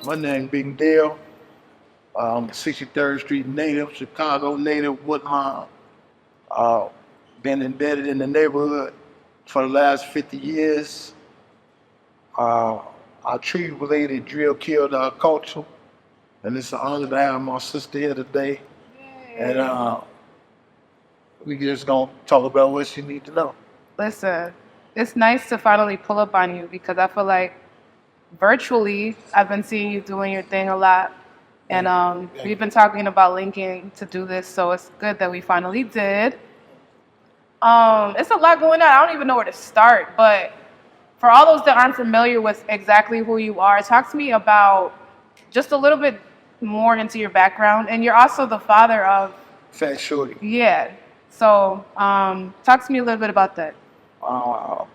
My name Big Drea. I'm a 63rd Street native, Chicago native, Woodlawn. Uh, been embedded in the neighborhood for the last 50 years. Uh, our tree related drill killed our culture, and it's an honor to have my sister here today. And we just gonna talk about what she need to know. Listen, it's nice to finally pull up on you because I feel like virtually I've been seeing you doing your thing a lot. And we've been talking about linking to do this, so it's good that we finally did. It's a lot going on. I don't even know where to start, but for all those that aren't familiar with exactly who you are, talk to me about just a little bit more into your background. And you're also the father of Fat Shawty. Yeah. So talk to me a little bit about that. Well,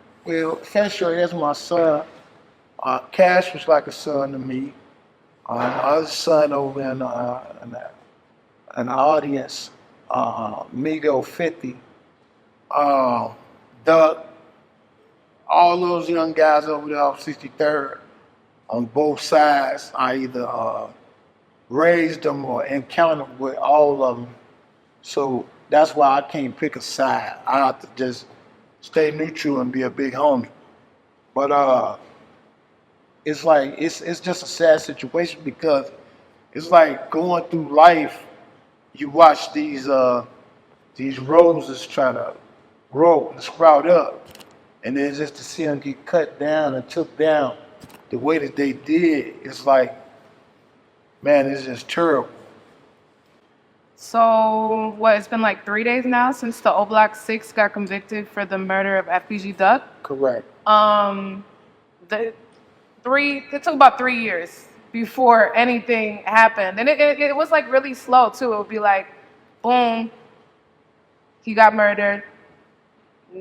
Fat Shawty, that's my son. Cash was like a son to me. My other son over in the audience, Migo 50, Duck, all those young guys over there off 63rd on both sides. I either raised them or encountered with all of them. So that's why I can't pick a side. I have to just stay neutral and be a big homie. But it's like it's just a sad situation because it's like going through life. You watch these roses try to grow and sprout up, and then just to see them get cut down and took down the way that they did, it's like, man, it's just terrible. So what? It's been like 3 days now since the O Block 6 got convicted for the murder of Fbg Duck. Correct. It took about 3 years before anything happened, and it was like really slow too. It would be like, boom, he got murdered,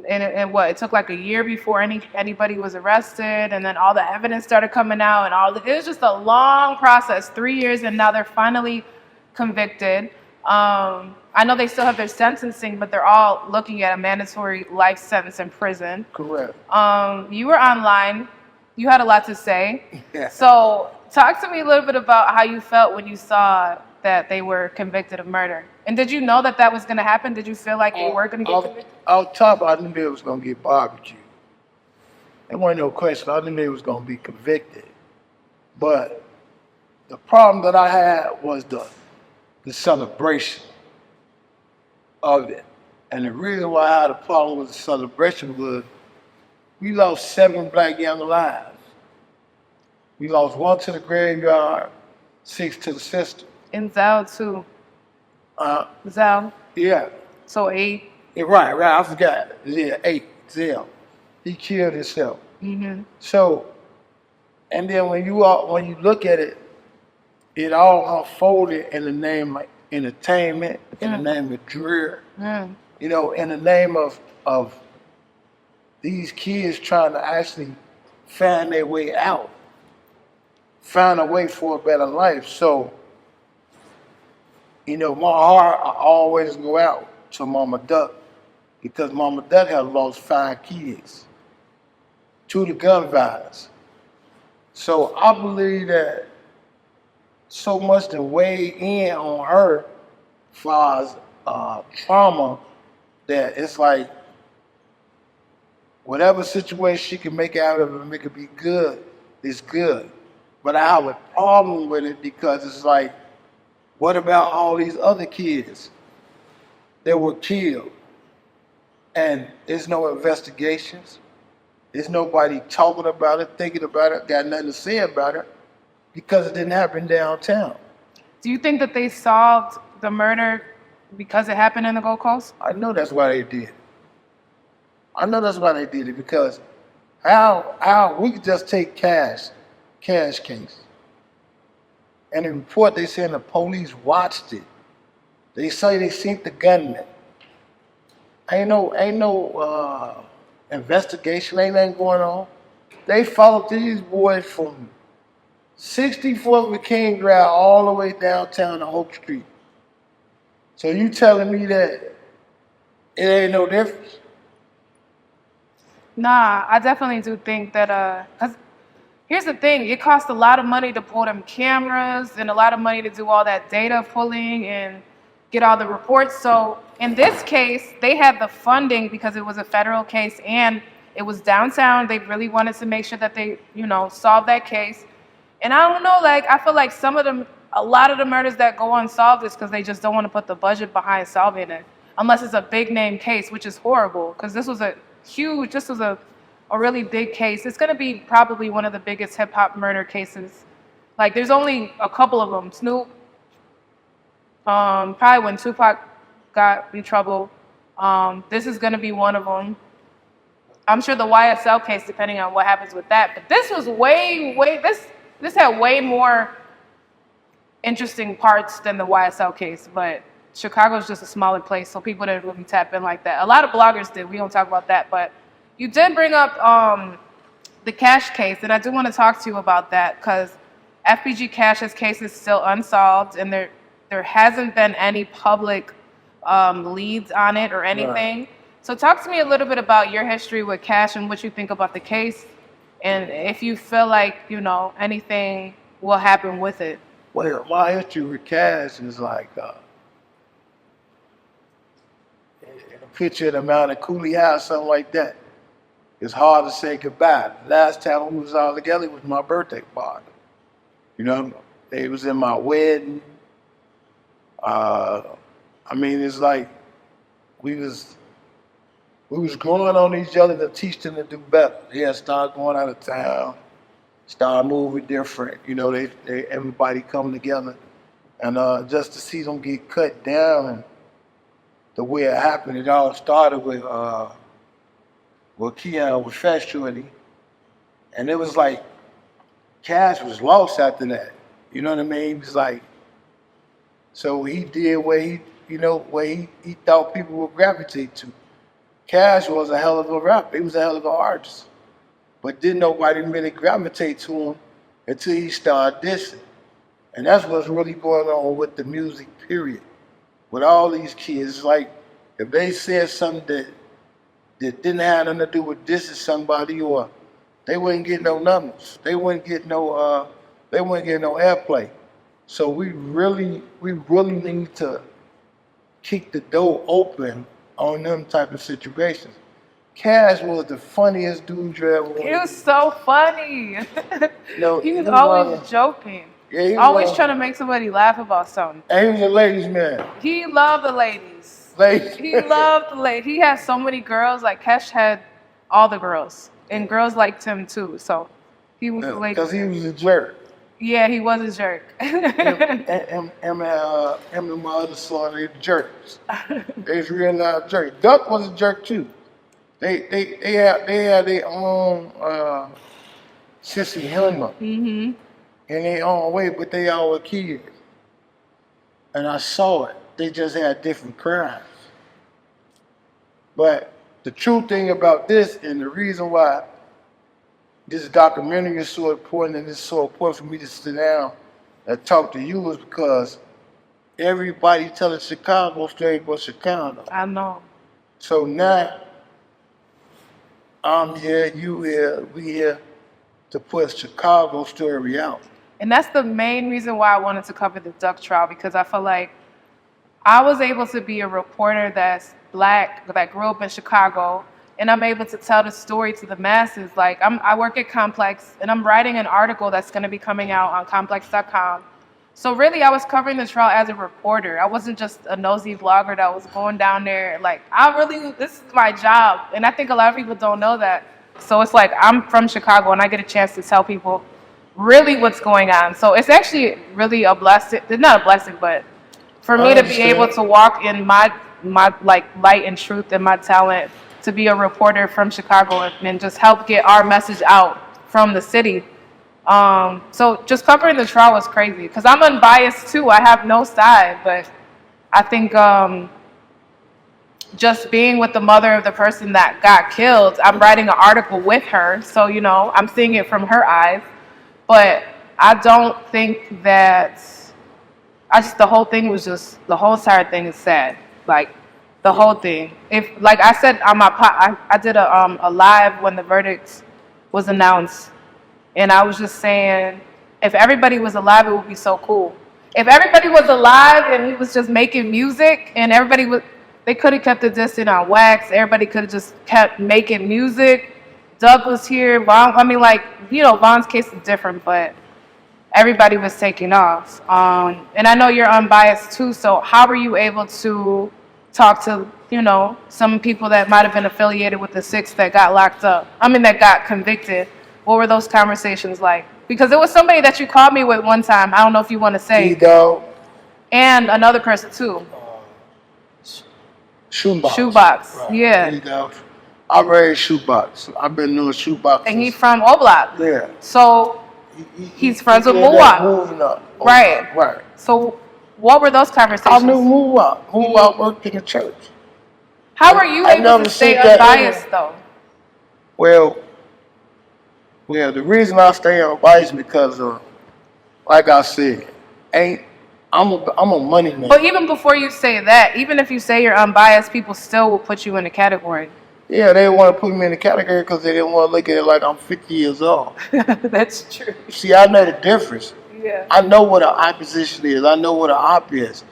and what? It took like a year before anybody was arrested, and then all the evidence started coming out, and it was just a long process. 3 years, and now they're finally convicted. I know they still have their sentencing, but they're all looking at a mandatory life sentence in prison. Correct. You were online. You had a lot to say. Yeah. So talk to me a little bit about how you felt when you saw that they were convicted of murder. And did you know that was going to happen? Did you feel like they were going to get convicted? Out top, I knew they was going to get barbecued. There wasn't no question. I knew they was going to be convicted. But the problem that I had was the celebration of it. And the reason why I had a problem with the celebration was we lost 7 black young lives. We lost 1 to the graveyard, 6 to the system. And Zell too. Zell. Yeah. So 8. Yeah, right, I forgot. Yeah, 8, Zell. He killed himself. Mm-hmm. So, and then when you look at it, it all unfolded in the name of entertainment, in the name of Drea, you know, in the name of these kids trying to actually find their way out, find a way for a better life. So, you know, my heart I always go out to Mama Duck because Mama Duck had lost 5 kids to the gun violence. So I believe that so much to weigh in on her as far as trauma that it's like whatever situation she can make out of it and make it be good is good. But I have a problem with it because it's like, what about all these other kids that were killed? And there's no investigations. There's nobody talking about it, thinking about it, got nothing to say about it because it didn't happen downtown. Do you think that they solved the murder because it happened in the Gold Coast? I know that's why they did. I know that's why they did it because how we could just take cash case. And the report they said the police watched it. They say they seen the gunman. Ain't no investigation, ain't nothing going on. They followed these boys from 64th McCain Drive all the way downtown to Oak Street. So you telling me that it ain't no difference? Nah, I definitely do think that, 'cause here's the thing, it costs a lot of money to pull them cameras and a lot of money to do all that data pulling and get all the reports. So in this case, they had the funding because it was a federal case and it was downtown. They really wanted to make sure that they, solve that case. And I don't know, like, I feel like a lot of the murders that go unsolved is because they just don't want to put the budget behind solving it, unless it's a big name case, which is horrible because this was a really big case. It's going to be probably one of the biggest hip hop murder cases. Like, there's only a couple of them. Snoop, probably when Tupac got in trouble. This is going to be one of them. I'm sure the YSL case, depending on what happens with that. But this was this had way more interesting parts than the YSL case. But Chicago's just a smaller place, so people didn't really tap in like that. A lot of bloggers did. We don't talk about that, but you did bring up the Cash case, and I do want to talk to you about that because Fbg Cash's case is still unsolved, and there hasn't been any public leads on it or anything. Right. So talk to me a little bit about your history with Cash and what you think about the case, and if you feel like, anything will happen with it. Well, my history with Cash is like, a picture of the Mountain Cooley House, something like that. It's hard to say goodbye. Last time we was all together was my birthday party. It was in my wedding. It's like we was growing on each other to teach them to do better. They had started going out of town, started moving different. Everybody come together, and just to see them get cut down and the way it happened, it all started with Keon was Fat Shawty, and it was like Cash was lost after that. You know what I mean? He was like, so he did what he thought people would gravitate to. Cash was a hell of a rapper. He was a hell of an artist, but didn't nobody really gravitate to him until he started dissing, and that's what's really going on with the music. Period. With all these kids, like if they said something that didn't have nothing to do with dissing somebody, or they wouldn't get no numbers. They wouldn't get no airplay. So we really need to keep the door open on them type of situations. Cash was the funniest dude you ever He was so funny. He was always joking. Yeah, he always trying to make somebody laugh about something. And he was a ladies' man. He loved the ladies. He loved the ladies. He had so many girls. Like Cash had all the girls, and girls liked him too. So he was the ladies. Because he was a jerk. Yeah, he was a jerk. him and my other son, they were jerks. They was real loud jerks. Duck was a jerk too. They had their own sense of humor in their own way, but they all were kids. And I saw it. They just had different crimes. But the true thing about this, and the reason why this documentary is so important, and it's so important for me to sit down and talk to you, is because everybody telling Chicago story but Chicago. I know. So now I'm here, you here, we here to put Chicago story out. And that's the main reason why I wanted to cover the Duck trial, because I feel like I was able to be a reporter that's Black, that grew up in Chicago, and I'm able to tell the story to the masses. Like, I work at Complex, and I'm writing an article that's going to be coming out on complex.com. So really, I was covering the trial as a reporter. I wasn't just a nosy vlogger that was going down there. Like, this is my job. And I think a lot of people don't know that. So it's like, I'm from Chicago, and I get a chance to tell people really what's going on. So it's actually really a blessing. It's not a blessing, but for me to be able to walk in my like light and truth and my talent, to be a reporter from Chicago and just help get our message out from the city. So just covering the trial was crazy because I'm unbiased too. I have no side, but I think just being with the mother of the person that got killed, I'm writing an article with her. So, I'm seeing it from her eyes, but I don't think that, the whole thing was just, the whole entire thing is sad. Like, the whole thing. If, like I said on my I did a live when the verdict was announced, And I was just saying, if everybody was alive, it would be so cool. If everybody was alive and he was just making music and everybody was, they could have kept the distance on wax. Everybody could have just kept making music. Doug was here. Vaughn, I mean, like, you know, Vaughn's case is different, but everybody was taking off. And I know you're unbiased too, so how were you able to talk to, you know, some people that might have been affiliated with the six that got locked up? I mean, that got convicted. What were those conversations like? Because there was somebody that you called me with one time. I don't know if you want to say. D-Dog. And another person too. Shoebox. Shoebox. Right. Yeah. D-Dog. I raised Shoebox. I've been doing Shoebox. And he's from Oblak. Yeah. So he's friends with Muwak. Moving up. Right. Right. So what were those conversations? I knew Muwak. Muwak worked in the church. How were you able to stay unbiased though? Well, the reason I stay unbiased is because like I said, I'm a money man. But even before you say that, even if you say you're unbiased, people still will put you in a category. Yeah, they want to put me in the category because they didn't want to look at it like I'm 50 years old. That's true. See, I know the difference. Yeah. I know what an opposition is. I know what an op is.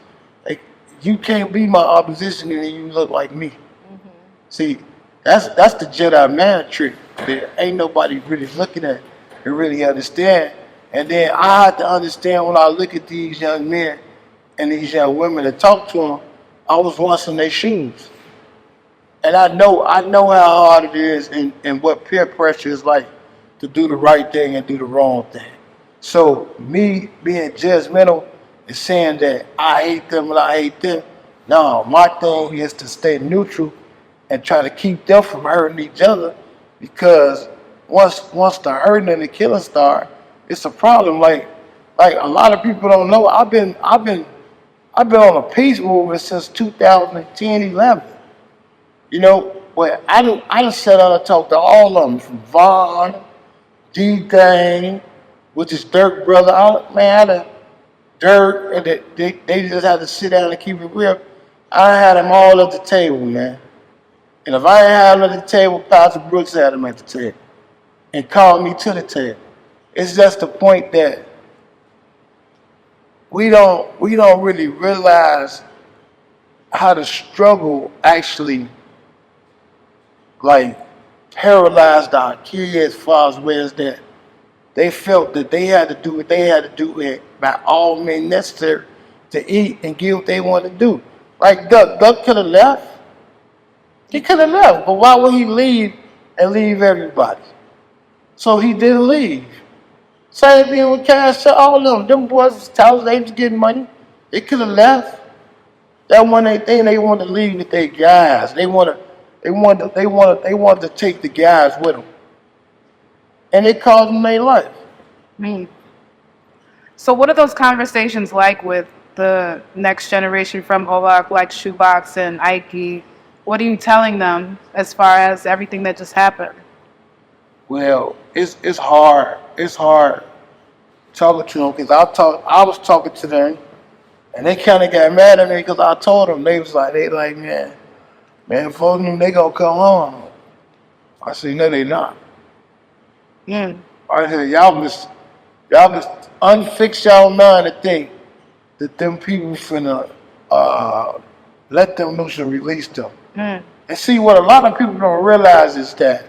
Like, you can't be my opposition and you look like me. Mm-hmm. See, that's the Jedi man trick. There ain't nobody really looking at and really understand. And then I have to understand when I look at these young men and these young women and talk to them, I was once in their shoes. And I know how hard it is and what peer pressure is like to do the right thing and do the wrong thing. So me being judgmental and saying that I hate them and I hate them, no, my thing is to stay neutral and try to keep them from hurting each other, because once the hurting and the killing start, it's a problem. Like a lot of people don't know, I've been on a peace movement since 2010, 11. You know, but I done sat down and talked to all of them, from Vaughn, D-Gang, which is Dirk brother. Dirk, and they just had to sit down and keep it real. I had them all at the table, man. And if I ain't had them at the table, Pastor Brooks had them at the table and called me to the table. It's just the point that we don't really realize how the struggle actually like paralyzed our kids as far as ways that they felt that they had to do what they had to do it by all means necessary to eat and get what they wanted to do. Like Duck could have left. He could have left, but why would he leave and leave everybody? So he didn't leave. Same thing with Cash, all of them. Them boys was talented, they was getting money. They could have left. That one thing they wanted to leave with their guys. They wanted to take the guys with them. And it cost them their life. So what are those conversations like with the next generation from Oblak, like Shoebox and Ike? What are you telling them as far as everything that just happened? Well, it's hard. It's hard talking to them, because I was talking to them, and they kind of got mad at me because I told them. They like, man, folks, they gonna come home. I said, no, they not. Yeah. I said, y'all must unfix y'all mind to think that them people finna let them loose and release them. And see, what a lot of people don't realize is that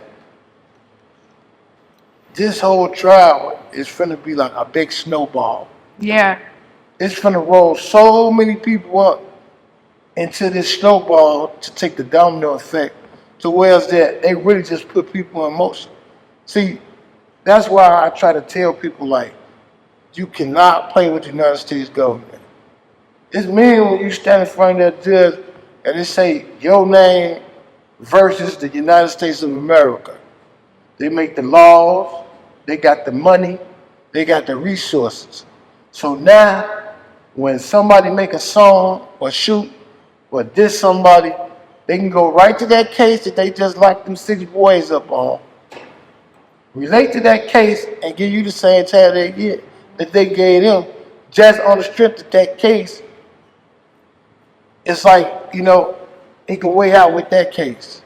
this whole trial is finna be like a big snowball. Yeah. It's finna roll so many people up into this snowball to take the domino effect to where it's that they really just put people in motion. See, that's why I try to tell people, like, you cannot play with the United States government. It's mean when you stand in front of that judge and they say your name versus the United States of America. They make the laws, they got the money, they got the resources. So now, when somebody make a song or shoot or diss somebody, they can go right to that case that they just locked them 6 boys up on, relate to that case, and give you the same time that they gave them, just on the strength of that case. It's like, it can weigh out with that case.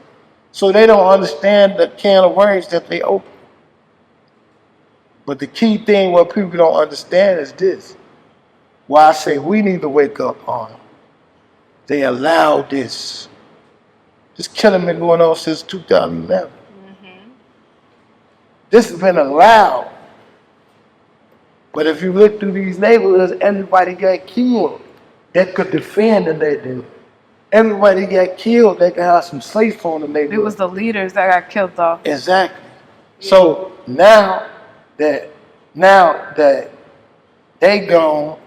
So they don't understand the can of worms that they open. But the key thing what people don't understand is this. Why I say we need to wake up on. They allowed this. This killing been going on since 2011. This has been allowed. But if you look through these neighborhoods, everybody got killed that could defend the neighborhood. Everybody got killed that could have some slaves on the neighborhood. It was the leaders that got killed, though. Exactly. So now that they gone,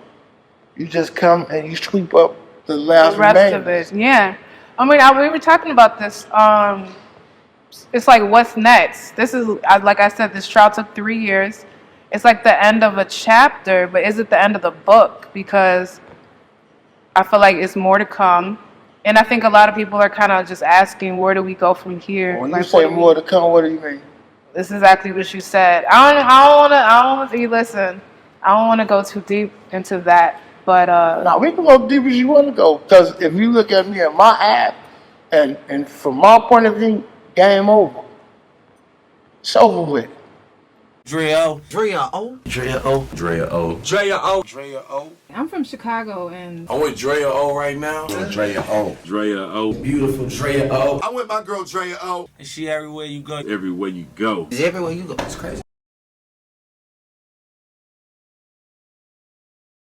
you just come and you sweep up the last The rest of remains. it, yeah. I mean, we were talking about this. It's like, what's next? This is, like I said, this trial took 3 years. It's like the end of a chapter, but is it the end of the book? Because I feel like it's more to come. And I think a lot of people are kind of just asking, where do we go from here? When Like, you say more to come, what do you mean? this is exactly what you said. I don't want to listen. I don't want to go too deep into that. But Now we can go deep as you want to go, because if you look at me and my app, and from my point of view, game over. It's over with. Drea. I'm from Chicago, and I'm with Drea O right now. Drea O. Beautiful Drea O. I'm with my girl Drea O. And she everywhere you go. Everywhere you go. Everywhere you go. It's crazy.